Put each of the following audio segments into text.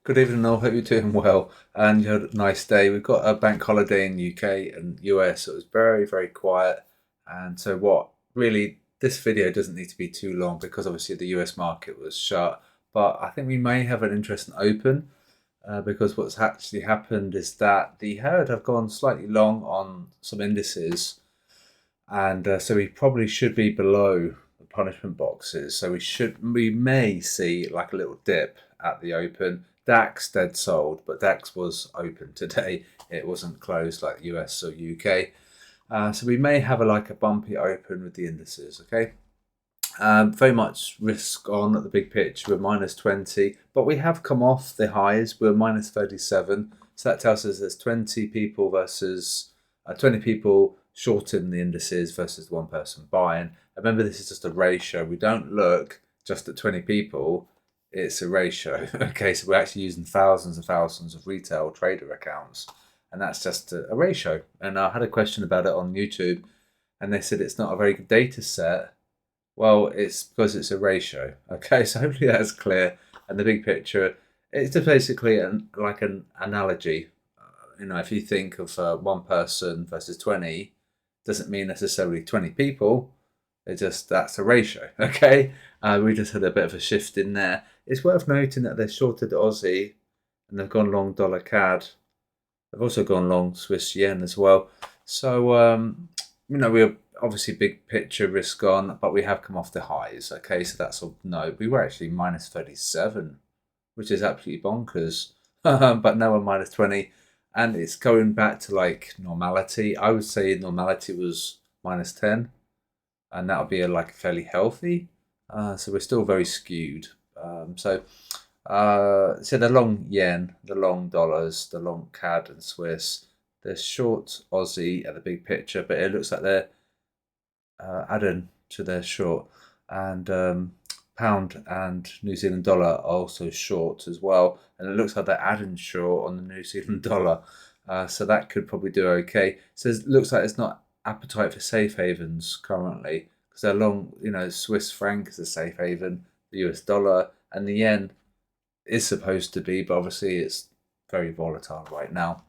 Good evening all, hope you're doing well and you had a nice day. We've got a bank holiday in UK and US, so it was very, very quiet. And so what really, this video doesn't need to be too long because obviously the US market was shut. But I think we may have an interesting open because what's actually happened is that the herd have gone slightly long on some indices. And so we probably should be below the punishment boxes. So we may see like a little dip at the open. DAX dead sold, but DAX was open today. It wasn't closed like US or UK. So we may have like a bumpy open with the indices. Okay. Very much risk on at the big picture. We're minus 20, but we have come off the highs. We're minus 37. So that tells us there's 20 people versus 20 people shorting the indices versus one person buying. Remember, this is just a ratio. We don't look just at 20 people. It's a ratio. Okay, so we're actually using thousands and thousands of retail trader accounts. And that's just a ratio. And I had a question about it on YouTube. And they said it's not a very good data set. Well, it's because it's a ratio. Okay, so hopefully that's clear. And the big picture, it's just basically like an analogy. If you think of one person versus 20, doesn't mean necessarily 20 people. That's a ratio. Okay, we just had a bit of a shift in there. It's worth noting that they've shorted Aussie, and they've gone long dollar CAD. They've also gone long Swiss yen as well. So we're obviously big picture risk on, but we have come off the highs. Okay, so that's of note. We were actually minus 37, which is absolutely bonkers. But now we're minus 20, and it's going back to like normality. I would say normality was minus 10, and that would be like fairly healthy. So we're still very skewed. So the long yen, the long dollars, the long CAD and Swiss, they're short Aussie at the big picture, but it looks like they're adding to their short. And pound and New Zealand dollar are also short as well. And it looks like they're adding short on the New Zealand dollar. So that could probably do okay. So it looks like there's not appetite for safe havens currently because they're long, Swiss franc is a safe haven, the US dollar, and the yen is supposed to be, but obviously it's very volatile right now.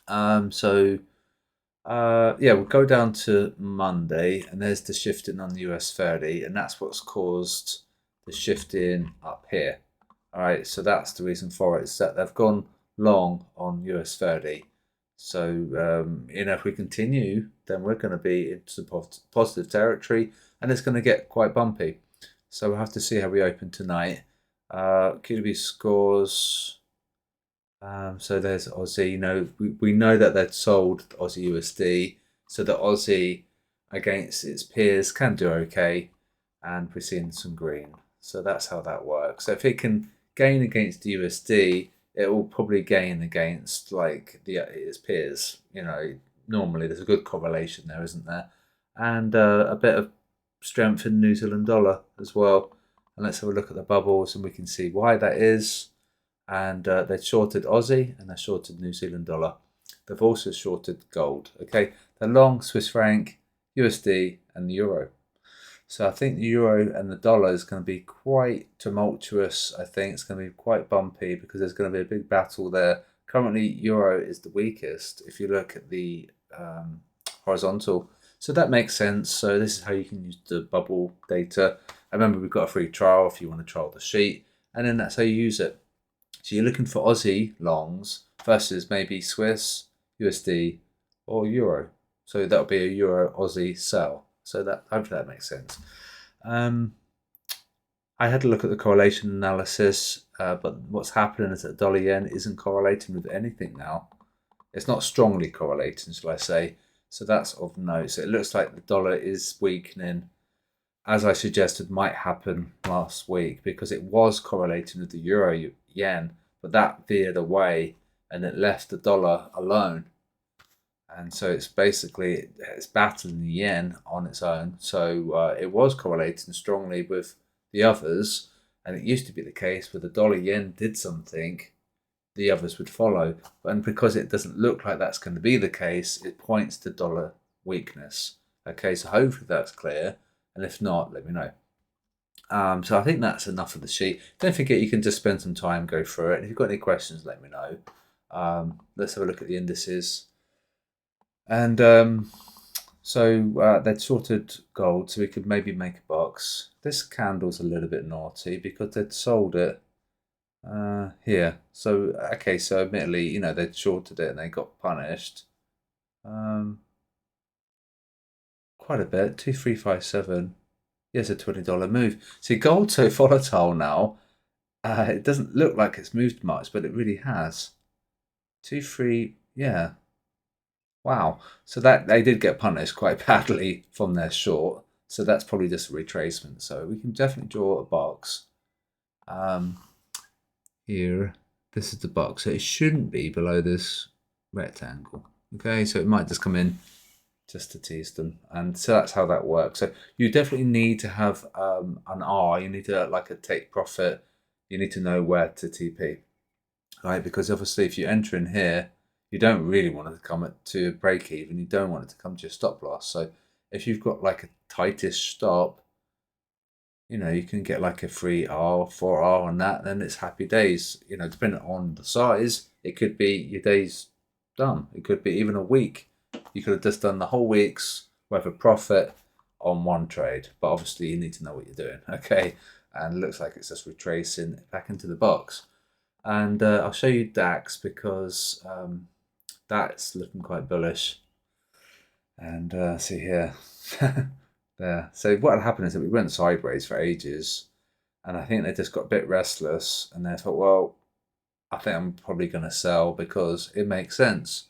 We'll go down to Monday, and there's the shifting on the US30, and that's what's caused the shifting up here. All right, so that's the reason for it, is that they've gone long on US30. So, if we continue, then we're going to be into positive territory, and it's going to get quite bumpy. So we'll have to see how we open tonight. QDB scores. So there's Aussie. We know that they'd sold Aussie USD, so the Aussie against its peers can do okay, and we're seeing some green. So that's how that works. So if it can gain against the USD, it will probably gain against like its peers. Normally there's a good correlation there, isn't there? And a bit of strength in New Zealand dollar as well. And let's have a look at the bubbles, and we can see why that is. And they shorted Aussie and they shorted New Zealand dollar. They've also shorted gold. Okay, they're long Swiss franc, USD, and the euro. So I think the euro and the dollar is going to be quite tumultuous. I think it's going to be quite bumpy because there's going to be a big battle there. Currently, euro is the weakest if you look at the horizontal. So that makes sense. So this is how you can use the bubble data. Remember, we've got a free trial if you want to trial the sheet, and then that's how you use it. So you're looking for Aussie longs versus maybe Swiss, USD, or Euro. So that'll be a Euro Aussie sell. So that hopefully that makes sense. I had to look at the correlation analysis, but what's happening is that dollar yen isn't correlating with anything now. It's not strongly correlating, shall I say. So that's of note. So it looks like the dollar is weakening, as I suggested might happen last week, because it was correlating with the euro yen, but that veered away and it left the dollar alone. And so it's battling the yen on its own. So it was correlating strongly with the others, and it used to be the case where the dollar yen did something, the others would follow. And because it doesn't look like that's going to be the case, it points to dollar weakness. Okay, so hopefully that's clear. And if not, let me know. So I think that's enough of the sheet. Don't forget you can just spend some time, go through it. And if you've got any questions, let me know. Let's have a look at the indices. And so they'd shorted gold, so we could maybe make a box. This candle's a little bit naughty because they'd sold it here. So okay, so admittedly, you know, they'd shorted it and they got punished. Quite a bit, 2357. Here's a $20 move. See, gold's so volatile now. It doesn't look like it's moved much, but it really has. 2-3, yeah. Wow. So that they did get punished quite badly from their short. So that's probably just a retracement. So we can definitely draw a box. Here, this is the box. So it shouldn't be below this rectangle. Okay, so it might just come in just to tease them. And so that's how that works. So you definitely need to have an R. You need to like a take profit. You need to know where to TP, right? Because obviously if you enter in here, you don't really want it to come to break even. You don't want it to come to your stop loss. So if you've got like a tightish stop, you know, you can get like a 3R, 4R on that, then it's happy days. You know, depending on the size, it could be your day's done. It could be even a week. You could have just done the whole week's worth of profit on one trade. But obviously you need to know what you're doing, okay? And it looks like it's just retracing back into the box. And I'll show you DAX because that's looking quite bullish. And see here, there. So what happened is that we went sideways for ages, and I think they just got a bit restless, and they thought, well, I think I'm probably going to sell because it makes sense.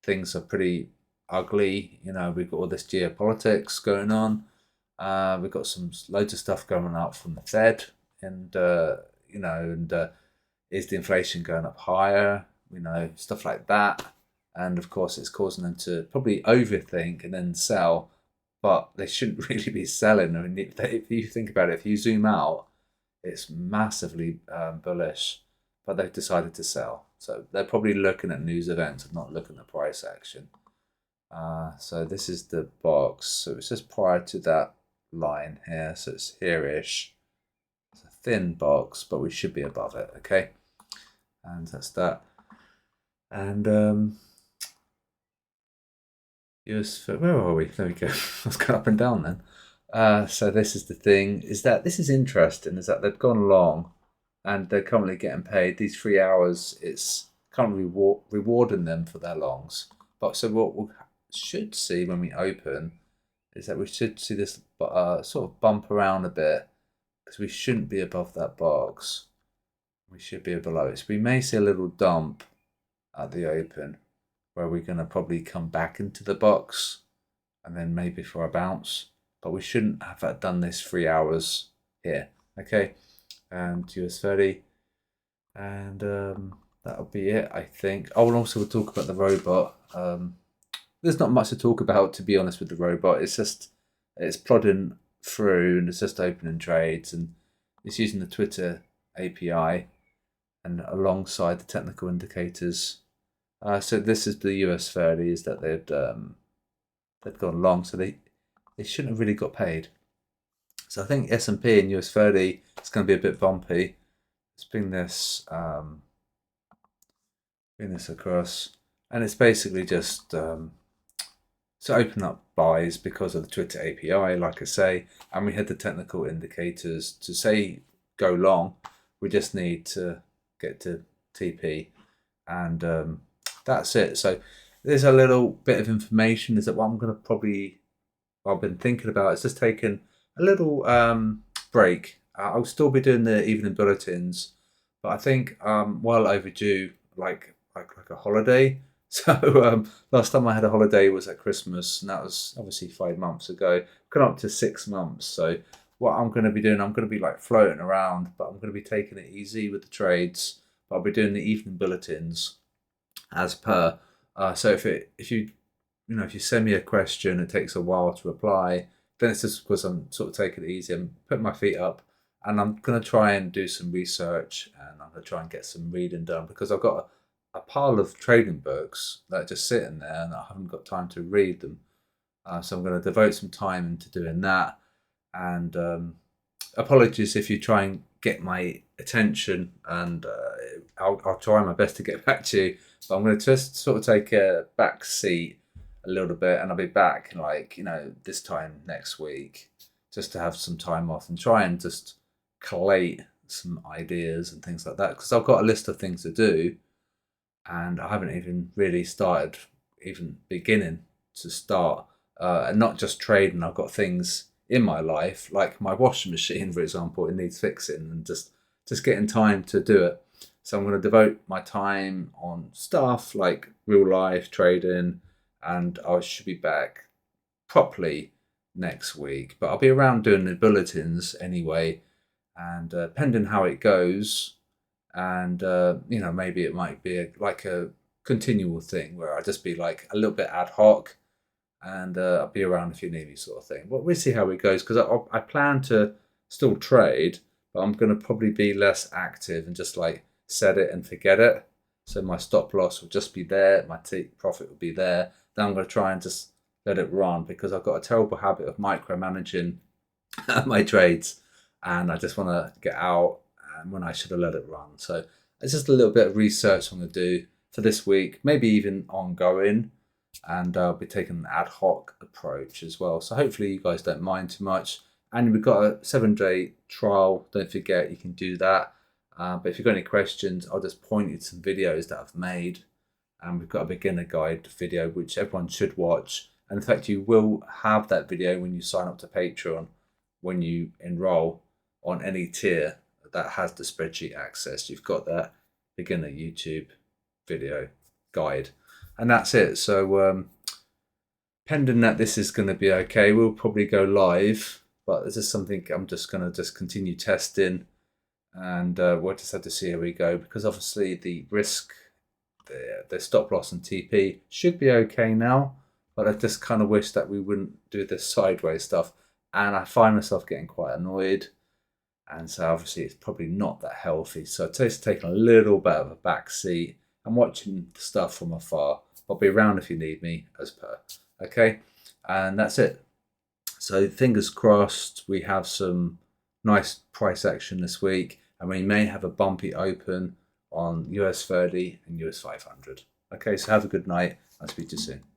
Things are pretty ugly. You know, we've got all this geopolitics going on. We've got loads of stuff going up from the Fed, and you know, and is the inflation going up higher? You know, stuff like that. And of course, it's causing them to probably overthink and then sell, but they shouldn't really be selling. I mean, if you think about it, if you zoom out, it's massively bullish, but they've decided to sell. So they're probably looking at news events and not looking at price action. So this is the box. So it's just prior to that line here. So it's here-ish. It's a thin box, but we should be above it, okay? And that's that. And where are we? There we go. Let's go up and down then. So this is the thing, is that this is interesting, is that they've gone long and they're currently getting paid. These 3 hours, it's currently rewarding them for their longs. But so what we should see when we open is that we should see this sort of bump around a bit because we shouldn't be above that box. We should be below it. So we may see a little dump at the open where we're going to probably come back into the box and then maybe for a bounce. But we shouldn't have done this 3 hours here. Okay, and US30. And that'll be it, I think. Oh, and also we'll talk about the robot. There's not much to talk about, to be honest, with the robot. It's plodding through and it's just opening trades and it's using the Twitter API and alongside the technical indicators. So this is the US30, is that they've gone long, so they shouldn't have really got paid. So I think S&P and US30 is going to be a bit bumpy. Let's bring this across, and it's basically just to open up buys because of the Twitter API, like I say, and we had the technical indicators to say go long. We just need to get to TP, and that's it. So there's a little bit of information. Is that what I'm going to I've been thinking about. It's just taken a little break. I'll still be doing the evening bulletins, but I think well overdue, like a holiday. So last time I had a holiday was at Christmas, and that was obviously 5 months ago. Gone up to 6 months. So what I'm going to be doing, I'm going to be like floating around, but I'm going to be taking it easy with the trades. But I'll be doing the evening bulletins as per. So if you send me a question, it takes a while to reply, then it's just because I'm sort of taking it easy. I'm putting my feet up, and I'm going to try and do some research, and I'm going to try and get some reading done because I've got a pile of trading books that are just sitting there, and I haven't got time to read them. So I'm going to devote some time into doing that, and apologies if you try and get my attention, and I'll try my best to get back to you. But I'm going to just sort of take a back seat a little bit, and I'll be back like, this time next week, just to have some time off and try and just collate some ideas and things like that, because I've got a list of things to do and I haven't even really started even beginning to start, and not just trading. I've got things in my life like my washing machine, for example. It needs fixing, and just getting time to do it. So I'm going to devote my time on stuff like real life trading, and I should be back properly next week. But I'll be around doing the bulletins anyway, and pending how it goes, and maybe it might be like a continual thing where I just be like a little bit ad hoc, and I'll be around if you need me, sort of thing. But we'll see how it goes, because I plan to still trade, but I'm going to probably be less active and just like set it and forget it. So my stop loss will just be there, my take profit will be there. Then I'm going to try and just let it run, because I've got a terrible habit of micromanaging my trades, and I just want to get out and when I should have let it run. So it's just a little bit of research I'm going to do for this week, maybe even ongoing, and I'll be taking an ad hoc approach as well. So hopefully you guys don't mind too much. And we've got a 7-day trial. Don't forget, you can do that. But if you've got any questions, I'll just point you to some videos that I've made. And we've got a beginner guide video, which everyone should watch. And in fact, you will have that video when you sign up to Patreon, when you enroll on any tier that has the spreadsheet access. You've got that beginner YouTube video guide. And that's it. So pending that this is going to be okay, we'll probably go live. But this is something I'm just going to continue testing, and we'll just have to see how we go, because obviously the risk, the stop loss and TP should be okay now, but I just kind of wish that we wouldn't do this sideways stuff, and I find myself getting quite annoyed, and so obviously it's probably not that healthy. So it's just taking a little bit of a back seat and watching the stuff from afar. I'll be around if you need me, as per. Okay, and that's it. So fingers crossed we have some nice price action this week, and we may have a bumpy open on US30 and US500. Okay, so have a good night. I'll speak to you soon.